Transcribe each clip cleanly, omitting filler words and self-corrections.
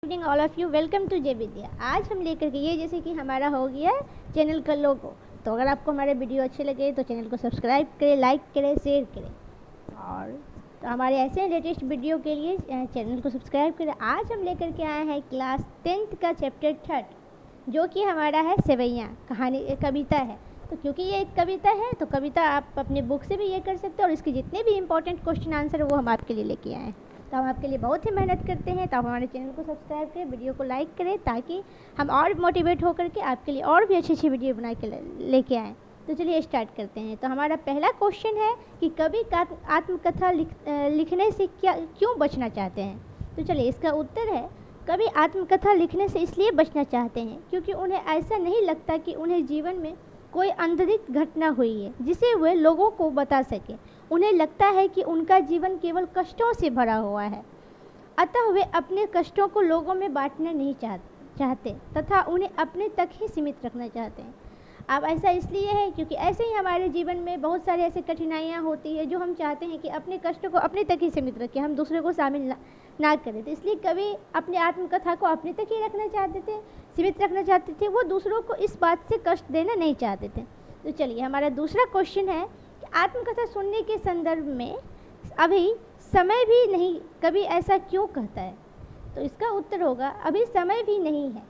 Evening all of you, welcome to Jai Vidya. आज हम लेकर के ये जैसे कि हमारा हो गया चैनल का लोगो। तो अगर आपको हमारे वीडियो अच्छे लगे तो चैनल को सब्सक्राइब करें, लाइक करें, शेयर करें। और तो हमारे ऐसे लेटेस्ट वीडियो के लिए चैनल को सब्सक्राइब करें। आज हम लेकर के आए हैं क्लास 10th का चैप्टर 3, जो कि हमारा है सेवैयाँ कहानी, कविता है। तो क्योंकि ये एक कविता है तो कविता आप अपने बुक से भी ये कर सकते हैं, और इसके जितने भी इंपॉर्टेंट क्वेश्चन आंसर वो हम आपके लिए लेके आए हैं। तो हम आपके लिए बहुत ही मेहनत करते हैं। तो आप हमारे चैनल को सब्सक्राइब करें, वीडियो को लाइक करें, ताकि हम और मोटिवेट होकर के आपके लिए और भी अच्छी अच्छी वीडियो बना के लेके आएँ। तो चलिए स्टार्ट करते हैं। तो हमारा पहला क्वेश्चन है कि कवि आत्मकथा लिखने से क्यों बचना चाहते हैं। तो चलिए इसका उत्तर है, कवि आत्मकथा लिखने से इसलिए बचना चाहते हैं क्योंकि उन्हें ऐसा नहीं लगता कि उन्हें जीवन में कोई आंतरिक घटना हुई है जिसे वे लोगों को बता सके। उन्हें लगता है कि उनका जीवन केवल कष्टों से भरा हुआ है, अतः वे अपने कष्टों को लोगों में बांटना नहीं चाहते तथा उन्हें अपने तक ही सीमित रखना चाहते हैं। अब ऐसा इसलिए है क्योंकि ऐसे ही हमारे जीवन में बहुत सारे ऐसे कठिनाइयाँ होती है जो हम चाहते हैं कि अपने कष्टों को अपने तक ही सीमित रखें, हम दूसरे को शामिल ना करें। तो इसलिए कवि अपनी आत्मकथा को अपने तक ही रखना चाहते थे, सीमित रखना चाहते थे। वो दूसरों को इस बात से कष्ट देना नहीं चाहते थे। तो चलिए हमारा दूसरा क्वेश्चन है कि आत्मकथा सुनने के संदर्भ में अभी समय भी नहीं, कवि ऐसा क्यों कहता है। तो इसका उत्तर होगा, अभी समय भी नहीं है।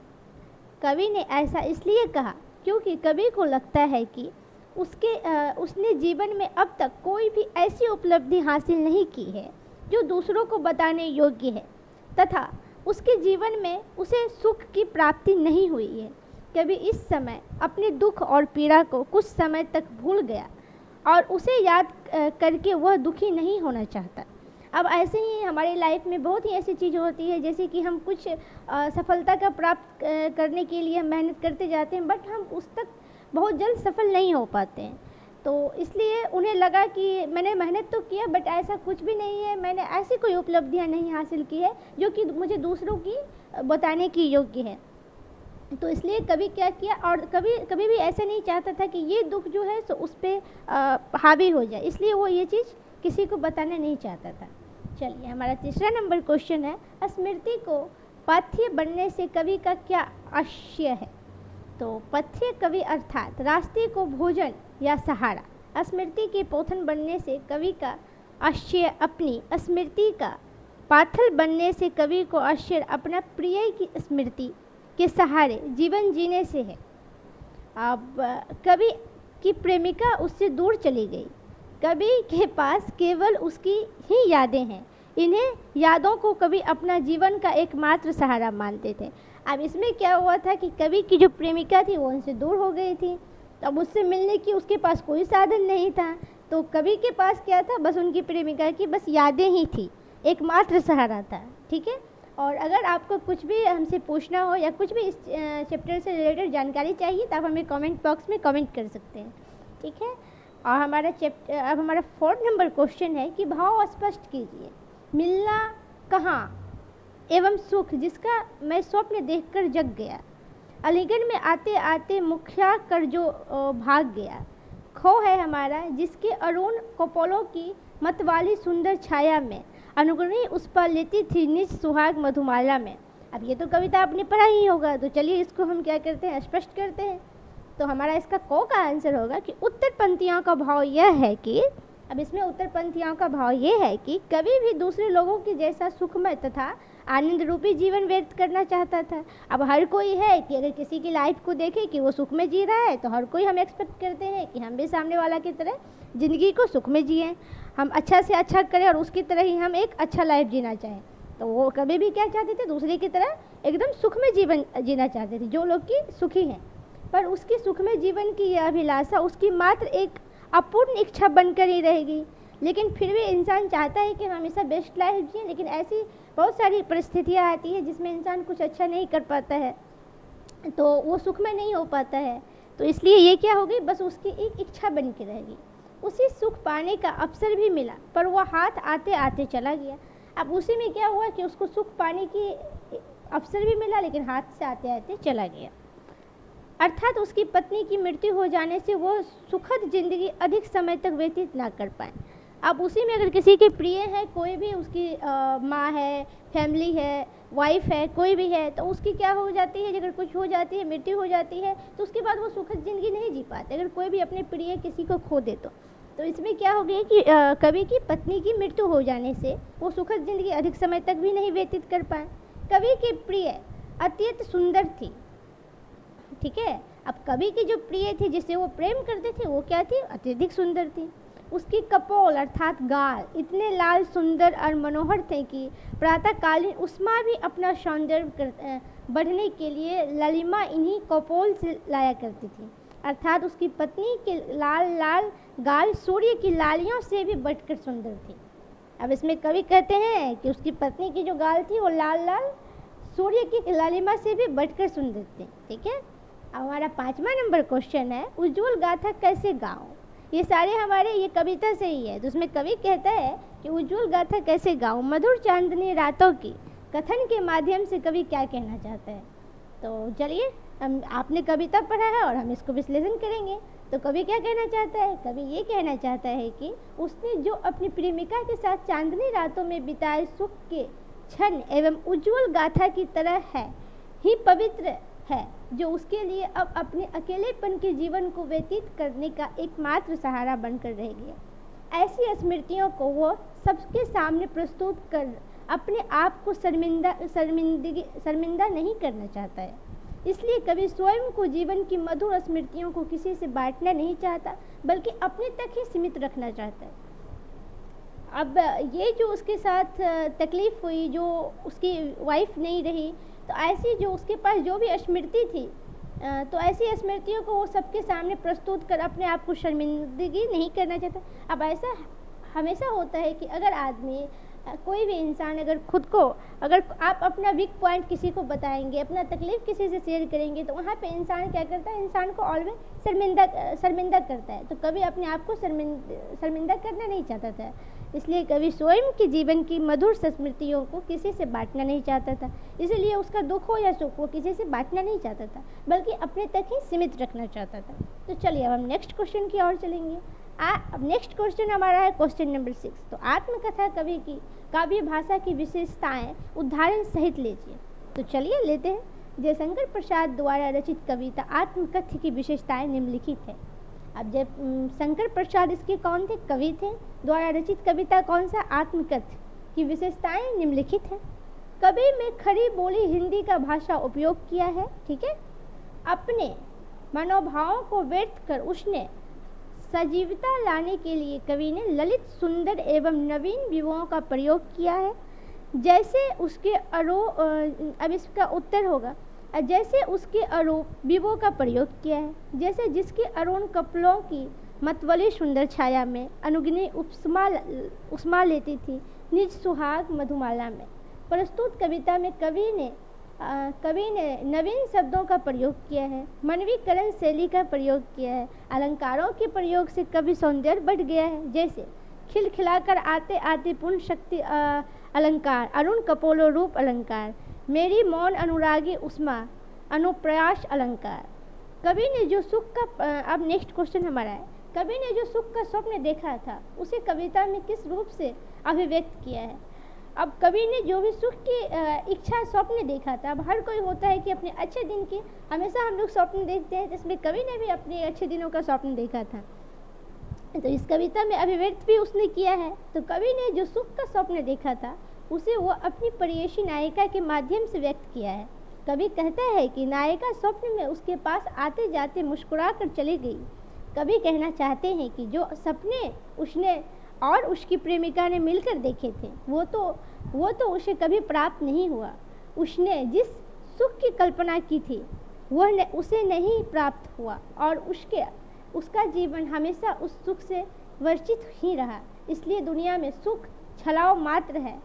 कवि ने ऐसा इसलिए कहा क्योंकि कवि को लगता है कि उसने जीवन में अब तक कोई भी ऐसी उपलब्धि हासिल नहीं की है जो दूसरों को बताने योग्य है, तथा उसके जीवन में उसे सुख की प्राप्ति नहीं हुई है। कवि इस समय अपने दुख और पीड़ा को कुछ समय तक भूल गया और उसे याद करके वह दुखी नहीं होना चाहता। अब ऐसे ही हमारी लाइफ में बहुत ही ऐसी चीज़ होती है, जैसे कि हम कुछ सफलता का प्राप्त करने के लिए हम मेहनत करते जाते हैं, बट हम उस तक बहुत जल्द सफल नहीं हो पाते हैं। तो इसलिए उन्हें लगा कि मैंने मेहनत तो किया बट ऐसा कुछ भी नहीं है, मैंने ऐसी कोई उपलब्धियां नहीं हासिल की है जो कि मुझे दूसरों की बताने की योग्य है। तो इसलिए कभी क्या किया, और कभी भी ऐसा नहीं चाहता था कि ये दुख जो है सो उस पर हावी हो जाए, इसलिए वो ये चीज़ किसी को बताना नहीं चाहता था। चलिए हमारा तीसरा नंबर क्वेश्चन है, स्मृति को पथ्य बनने से कवि का क्या आशय है। तो पथ्य कवि अर्थात रास्ते को भोजन या सहारा। स्मृति के पोथन बनने से कवि का आशय अपनी स्मृति का पाथल बनने से कवि को आशय अपना प्रिय की स्मृति के सहारे जीवन जीने से है। अब कवि की प्रेमिका उससे दूर चली गई, कवि के पास केवल उसकी ही यादें हैं। इन्हें यादों को कवि अपना जीवन का एकमात्र सहारा मानते थे। अब इसमें क्या हुआ था कि कवि की जो प्रेमिका थी वो उनसे दूर हो गई थी, तो अब उससे मिलने की उसके पास कोई साधन नहीं था। तो कवि के पास क्या था, बस उनकी प्रेमिका की बस यादें ही थी, एकमात्र सहारा था। ठीक है। और अगर आपको कुछ भी हमसे पूछना हो या कुछ भी इस चैप्टर से रिलेटेड जानकारी चाहिए तो आप हमें कमेंट बॉक्स में कमेंट कर सकते हैं। ठीक है। और अब हमारा 4th नंबर क्वेश्चन है कि भाव स्पष्ट कीजिए। मिलना कहाँ एवं सुख जिसका मैं स्वप्न देखकर जग गया, अलीगढ़ में आते आते मुखिया कर जो भाग गया, खो है हमारा जिसके अरुण कपोलों की मतवाली सुंदर छाया में, अनुगणी उस पर लेती थी निज सुहाग मधुमाला में। अब ये तो कविता आपने पढ़ा ही होगा, तो चलिए इसको हम क्या करते हैं, स्पष्ट करते हैं। तो हमारा इसका को का आंसर होगा कि उत्तर पंक्तियों का भाव यह है कि, अब इसमें उत्तर पंक्तियों का भाव ये है कि कवि भी दूसरे लोगों के जैसा सुखमय तथा आनंद रूपी जीवन व्यतीत करना चाहता था। अब हर कोई है कि अगर किसी की लाइफ को देखे कि वो सुख में जी रहा है, तो हर कोई हम एक्सपेक्ट करते हैं कि हम भी सामने वाला की तरह ज़िंदगी को सुख में जिएँ, हम अच्छा से अच्छा करें और उसकी तरह ही हम एक अच्छा लाइफ जीना चाहें। तो वो कभी भी क्या चाहते थे, दूसरे की तरह एकदम सुख में जीवन जीना चाहते थे, जो लोग की सुखी हैं। पर उसकी सुख में जीवन की यह अभिलाषा उसकी मात्र एक अपूर्ण इच्छा बनकर ही रहेगी। लेकिन फिर भी इंसान चाहता है कि हम हमेशा बेस्ट लाइफ जिए, लेकिन ऐसी बहुत सारी परिस्थितियाँ आती हैं जिसमें इंसान कुछ अच्छा नहीं कर पाता है, तो वो सुख में नहीं हो पाता है। तो इसलिए ये क्या होगी, बस उसकी एक इच्छा बन के रहेगी। उसी सुख पाने का अवसर भी मिला पर वह हाथ आते आते चला गया। अब उसी में क्या हुआ कि उसको सुख पाने की अवसर भी मिला, लेकिन हाथ से आते आते चला गया। अर्थात उसकी पत्नी की मृत्यु हो जाने से वो सुखद जिंदगी अधिक समय तक व्यतीत ना कर पाए। अब उसी में अगर किसी के प्रिय है, कोई भी उसकी माँ है, फैमिली है, वाइफ है, कोई भी है, तो उसकी क्या हो जाती है, अगर कुछ हो जाती है, मृत्यु हो जाती है, तो उसके बाद वो सुखद ज़िंदगी नहीं जी पाते। अगर कोई भी अपने प्रिय किसी को खो दे तो इसमें क्या हो गया कि कवि की पत्नी की मृत्यु हो जाने से वो सुखद ज़िंदगी अधिक समय तक भी नहीं व्यतीत कर पाए। कवि की प्रिय अत्यंत सुंदर थी, ठीक है। अब कवि की जो प्रिय थी, जिसे वो प्रेम करते थे, वो क्या थी, अत्यधिक सुंदर थी। उसकी कपोल अर्थात गाल इतने लाल, सुंदर और मनोहर थे कि प्रातःकालीन उष्मा भी अपना सौंदर्य बढ़ने के लिए ललिमा इन्हीं कपोल से लाया करती थी। अर्थात उसकी पत्नी के लाल लाल गाल सूर्य की लालियों से भी बढ़कर सुंदर थी। अब इसमें कवि कहते हैं कि उसकी पत्नी की जो गाल थी वो लाल लाल सूर्य की लालिमा से भी बढ़कर सुंदर थी, ठीक है। अब हमारा 5वां नंबर क्वेश्चन है, उज्ज्वल गाथा कैसे गाऊं। ये सारे हमारे ये कविता से ही है। तो उसमें कवि कहता है कि उज्ज्वल गाथा कैसे गाऊं, मधुर चांदनी रातों की कथन के माध्यम से कवि क्या कहना चाहता है। तो चलिए, हम आपने कविता पढ़ा है और हम इसको विश्लेषण करेंगे। तो कवि क्या कहना चाहता है, कवि ये कहना चाहता है कि उसने जो अपनी प्रेमिका के साथ चांदनी रातों में बिताए सुख के क्षण एवं उज्ज्वल गाथा की तरह है ही पवित्र है, जो उसके लिए अब अपने अकेलेपन के जीवन को व्यतीत करने का एकमात्र सहारा बनकर रह गया। ऐसी स्मृतियों को वो सबके सामने प्रस्तुत कर अपने आप को शर्मिंदा नहीं करना चाहता है। इसलिए कवि स्वयं को जीवन की मधुर स्मृतियों को किसी से बांटना नहीं चाहता, बल्कि अपने तक ही सीमित रखना चाहता है। अब ये जो उसके साथ तकलीफ़ हुई, जो उसकी वाइफ नहीं रही, तो ऐसी जो उसके पास जो भी स्मृति थी, तो ऐसी स्मृतियों को वो सबके सामने प्रस्तुत कर अपने आप को शर्मिंदगी नहीं करना चाहता। अब ऐसा हमेशा होता है कि अगर आदमी, कोई भी इंसान अगर खुद को, अगर आप अपना वीक पॉइंट किसी को बताएंगे, अपना तकलीफ़ किसी से शेयर करेंगे, तो वहाँ पे इंसान क्या करता है, इंसान को ऑलवेज शर्मिंदा करता है। तो कभी अपने आप को शर्मिंदा करना नहीं चाहता था। इसलिए कवि स्वयं के जीवन की मधुर स्मृतियों को किसी से बांटना नहीं चाहता था। इसलिए उसका दुख हो या सुख वो किसी से बांटना नहीं चाहता था, बल्कि अपने तक ही सीमित रखना चाहता था। तो चलिए अब हम नेक्स्ट क्वेश्चन की ओर चलेंगे। अब नेक्स्ट क्वेश्चन हमारा है क्वेश्चन नंबर 6। तो आत्मकथा कवि की काव्य भाषा की विशेषताएं उदाहरण सहित लीजिए। तो चलिए लेते हैं। जयशंकर प्रसाद द्वारा रचित कविता आत्मकथा की विशेषताएं निम्नलिखित है। अब जब शंकर प्रसाद इसके कौन थे, कवि थे, द्वारा रचित कविता कौन सा, आत्मकथा की विशेषताएं निम्नलिखित है। कवि में खरी बोली हिंदी का भाषा उपयोग किया है, ठीक है। अपने मनोभावों को व्यक्त कर उसने सजीवता लाने के लिए कवि ने ललित, सुंदर एवं नवीन विभवों का प्रयोग किया है। जैसे उसके अब इसका उत्तर होगा, जैसे उसके अरूप विभव का प्रयोग किया है। जैसे जिसके अरुण कपलों की मतवाली सुंदर छाया में अनुग्नि उष्मा लेती थी निज सुहाग मधुमाला में। प्रस्तुत कविता में कवि ने नवीन शब्दों का प्रयोग किया है, मानवीकरण शैली का प्रयोग किया है। अलंकारों के प्रयोग से कवि सौंदर्य बढ़ गया है। जैसे खिलखिलाकर आते आते पूर्ण शक्ति अलंकार, अरुण कपोलो रूप अलंकार, मेरी मौन अनुरागी उष्मा अनुप्रयास अलंकार। कवि ने जो सुख का अब नेक्स्ट क्वेश्चन हमारा है, कवि ने जो सुख का स्वप्न देखा था उसे कविता में किस रूप से अभिव्यक्त किया है। अब कवि ने जो भी सुख की इच्छा स्वप्न देखा था, अब हर कोई होता है कि अपने अच्छे दिन की हमेशा हम लोग स्वप्न देखते हैं, जिसमें कवि ने भी अपने अच्छे दिनों का स्वप्न देखा था। तो इस कविता में अभिव्यक्त भी उसने किया है। तो कवि ने जो सुख का स्वप्न देखा था उसे वो अपनी प्रेयसी नायिका के माध्यम से व्यक्त किया है। कवि कहता है कि नायिका स्वप्न में उसके पास आते जाते मुस्कुरा कर चली गई। कवि कहना चाहते हैं कि जो सपने उसने और उसकी प्रेमिका ने मिलकर देखे थे वो तो उसे कभी प्राप्त नहीं हुआ। उसने जिस सुख की कल्पना की थी वह उसे नहीं प्राप्त हुआ और उसका जीवन हमेशा उस सुख से वंचित ही रहा। इसलिए दुनिया में सुख छलाव मात्र है।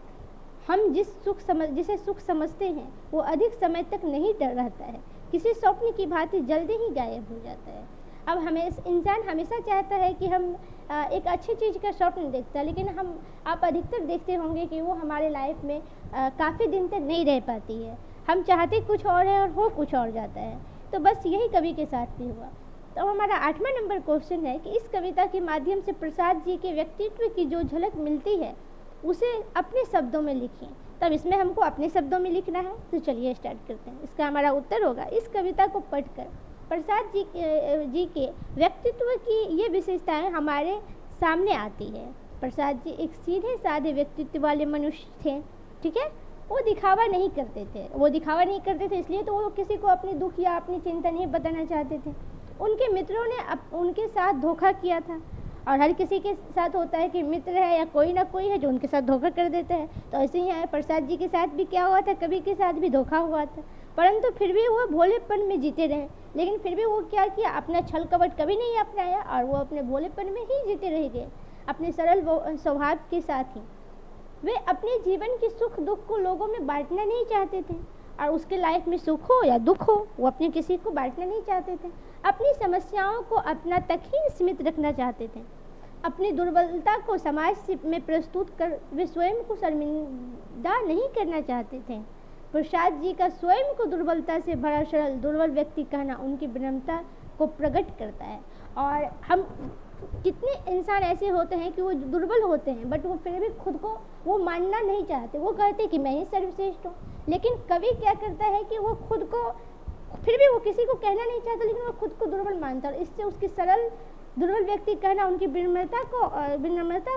हम जिसे सुख समझते हैं वो अधिक समय तक नहीं रहता है, किसी स्वप्न की भांति जल्दी ही गायब हो जाता है। अब इंसान हमेशा चाहता है कि हम एक अच्छी चीज़ का स्वप्न देखता है, लेकिन आप अधिकतर देखते होंगे कि वो हमारे लाइफ में काफ़ी दिन तक नहीं रह पाती है। हम चाहते कुछ और है और हो कुछ और जाता है। तो बस यही कवि के साथ भी हुआ। तो हमारा 8वां नंबर क्वेश्चन है कि इस कविता के माध्यम से प्रसाद जी के व्यक्तित्व की जो झलक मिलती है उसे अपने शब्दों में लिखिए। तब इसमें हमको अपने शब्दों में लिखना है, तो चलिए स्टार्ट करते हैं। इसका हमारा उत्तर होगा, इस कविता को पढ़कर प्रसाद जी के व्यक्तित्व की ये विशेषताएं हमारे सामने आती है। प्रसाद जी एक सीधे साधे व्यक्तित्व वाले मनुष्य थे, ठीक है। वो दिखावा नहीं करते थे, इसलिए तो वो किसी को अपने दुख या अपनी चिंता नहीं बताना चाहते थे। उनके मित्रों ने उनके साथ धोखा किया था, और हर किसी के साथ होता है कि मित्र है या कोई ना कोई है जो उनके साथ धोखा कर देता है। तो ऐसे ही है, प्रसाद जी के साथ भी क्या हुआ था, कवि के साथ भी धोखा हुआ था, परंतु फिर भी वो भोलेपन में जीते रहे। लेकिन फिर भी वो क्या किया, अपना छल कपट कभी नहीं अपनाया और वो अपने भोलेपन में ही जीते रह गए, अपने सरल स्वभाव के साथ ही। वे अपने जीवन के सुख दुख को लोगों में बांटना नहीं चाहते थे, और उसके लाइफ में सुख हो या दुख हो वो अपने किसी को बांटना नहीं चाहते थे। अपनी समस्याओं को अपना तक ही सीमित रखना चाहते थे। अपनी दुर्बलता को समाज में प्रस्तुत कर वे स्वयं को शर्मिंदा नहीं करना चाहते थे। प्रसाद जी का स्वयं को दुर्बलता से भरा सरल दुर्बल व्यक्ति कहना उनकी विनम्रता को प्रकट करता है। और हम कितने इंसान ऐसे होते हैं कि वो दुर्बल होते हैं, बट वो फिर भी खुद को वो मानना नहीं चाहते, वो कहते हैं कि मैं ही सर्वश्रेष्ठ हूँ। लेकिन कवि क्या करता है कि वो खुद को फिर भी वो किसी को कहना नहीं चाहता, लेकिन वो खुद को दुर्बल मानता है। इससे उसकी सरल दुर्बल व्यक्ति कहना उनकी विनम्रता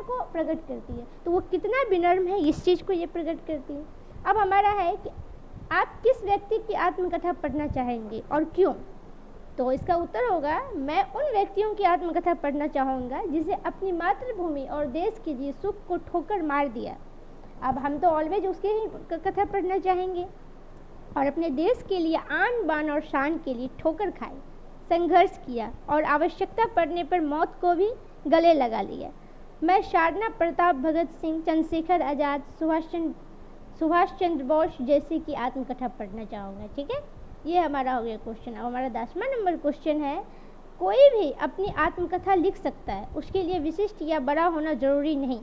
को प्रकट करती है। तो वो कितना विनम्र है इस चीज़ को ये प्रकट करती है। अब हमारा है कि आप किस व्यक्ति की आत्मकथा पढ़ना चाहेंगे और क्यों। तो इसका उत्तर होगा, मैं उन व्यक्तियों की आत्मकथा पढ़ना चाहूँगा जिसे अपनी मातृभूमि और देश के लिए सुख को ठोकर मार दिया। अब हम तो ऑलवेज उसके ही कथा पढ़ना चाहेंगे, और अपने देश के लिए आन बान और शान के लिए ठोकर खाई, संघर्ष किया और आवश्यकता पड़ने पर मौत को भी गले लगा लिया। मैं शारदा प्रताप, भगत सिंह, चंद्रशेखर आज़ाद, सुभाष चंद्र बोस जैसे की आत्मकथा पढ़ना चाहूँगा, ठीक है। ये हमारा हो गया क्वेश्चन। अब हमारा 10वां नंबर क्वेश्चन है, कोई भी अपनी आत्मकथा लिख सकता है, उसके लिए विशिष्ट या बड़ा होना जरूरी नहीं।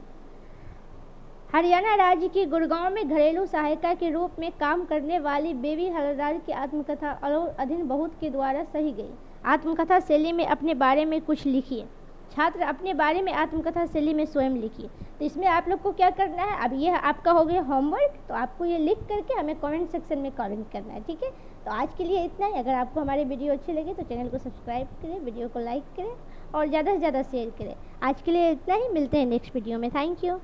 हरियाणा राज्य के गुड़गांव में घरेलू सहायिका के रूप में काम करने वाली बेबी हलदार की आत्मकथा अधीन बहुत के द्वारा सही गई। आत्मकथा शैली में अपने बारे में कुछ लिखिए। छात्र अपने बारे में आत्मकथा शैली में स्वयं लिखिए। तो इसमें आप लोग को क्या करना है, अब ये आपका हो गया होमवर्क, तो आपको ये लिख करके हमें कमेंट सेक्शन में कमेंट करना है, ठीक है। तो आज के लिए इतना ही। अगर आपको हमारे वीडियो अच्छे लगे तो चैनल को सब्सक्राइब करें, वीडियो को लाइक करें और ज़्यादा से ज़्यादा शेयर करें। आज के लिए इतना ही, मिलते हैं नेक्स्ट वीडियो में। Thank you.